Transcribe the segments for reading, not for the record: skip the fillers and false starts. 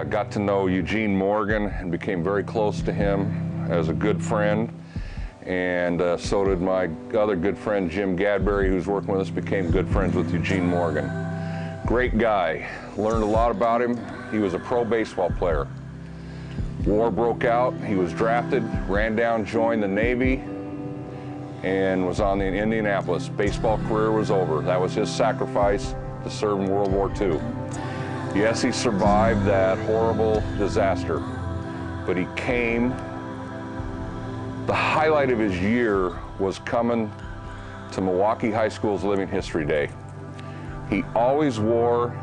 got to know Eugene Morgan and became very close to him as a good friend. And so did my other good friend, Jim Gadberry, who's working with us, became good friends with Eugene Morgan. Great guy. Learned a lot about him. He was a pro baseball player. War broke out. He was drafted, ran down, joined the Navy, and was on the Indianapolis. Baseball career was over. That was his sacrifice to serve in World War II. Yes, he survived that horrible disaster, but he came. The highlight of his year was coming to Milwaukee High School's Living History Day. He always wore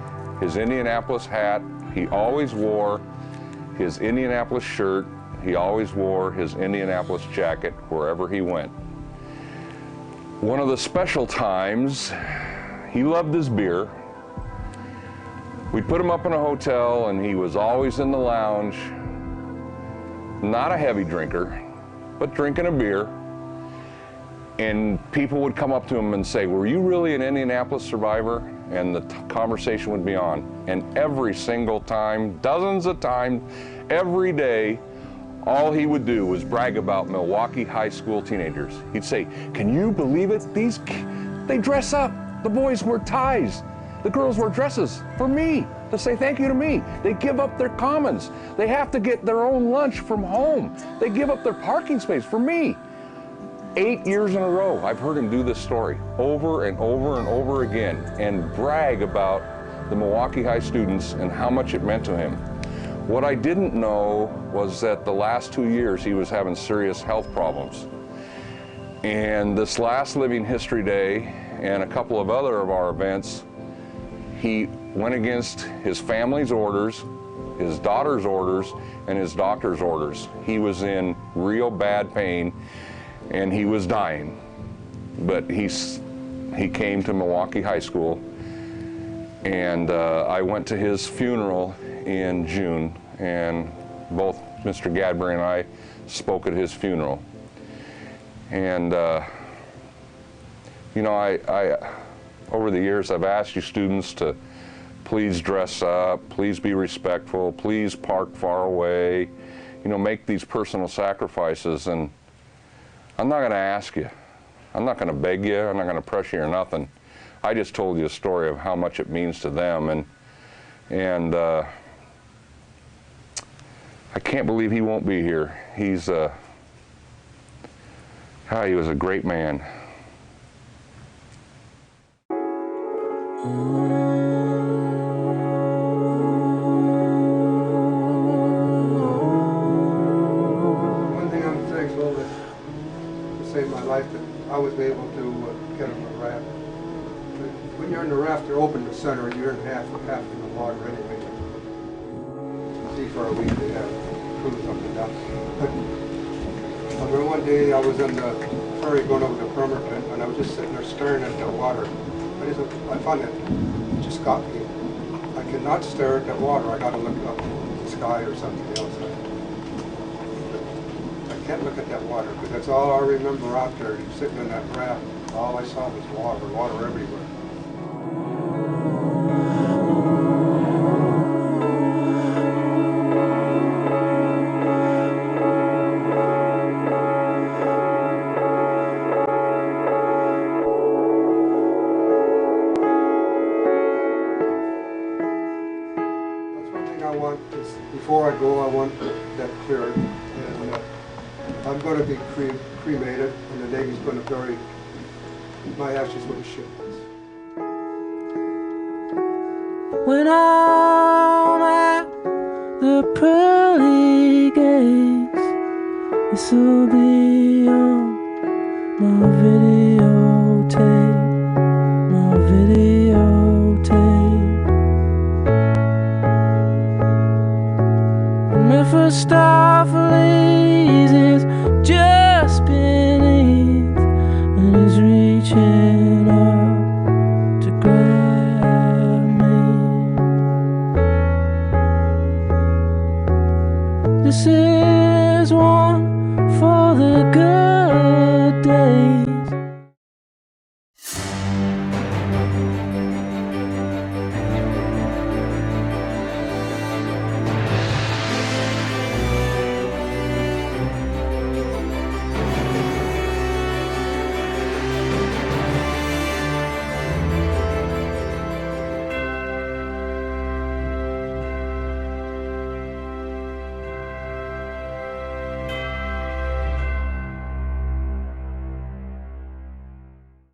his Indianapolis hat. He always wore his Indianapolis shirt. He always wore his Indianapolis jacket wherever he went. One of the special times, he loved his beer. We'd put him up in a hotel and he was always in the lounge, not a heavy drinker, but drinking a beer. And people would come up to him and say, "Were you really an Indianapolis survivor?" And the conversation would be on. And every single time, dozens of times, every day, all he would do was brag about Milwaukee high school teenagers. He'd say, "Can you believe it? They dress up. The boys wear ties. The girls wear dresses for me, to say thank you to me. They give up their commons. They have to get their own lunch from home. They give up their parking space for me." 8 years in a row, I've heard him do this story over and over and over again and brag about the Milwaukee High students and how much it meant to him. What I didn't know was that the last 2 years he was having serious health problems. And this last Living History Day and a couple of other of our events, he went against his family's orders, his daughter's orders, and his doctor's orders. He was in real bad pain and he was dying. But he came to Milwaukee High School, and I went to his funeral in June, and both Mr. Gadberry and I spoke at his funeral. And you know, I over the years I've asked you students to please dress up, please be respectful, please park far away, you know, make these personal sacrifices. And I'm not going to ask you, I'm not going to beg you, I'm not going to pressure you or nothing. I just told you a story of how much it means to them, and I can't believe he won't be here. He was a great man. One thing I'm thankful that saved my life, that I was able to get on a raft. When you're in the raft, they're open to center, you're in half in the water anyway. See for a week they have cruise up and down. But I remember one day I was on the ferry going over to Bremerton, and I was just sitting there staring at the water. I found it just got me. I cannot stare at that water. I got to look up at the sky or something else. I can't look at that water because that's all I remember out there, sitting in that raft. All I saw was water, water everywhere. Before I go, I want that cleared, and I'm going to be cremated, and the Navy's going to bury my ashes with the shipmates. When I'm at the pearly gates, this will be on my videotape, my videotape. Mephistopheles is just beneath, and he's reaching up to grab me. This is one for the good days.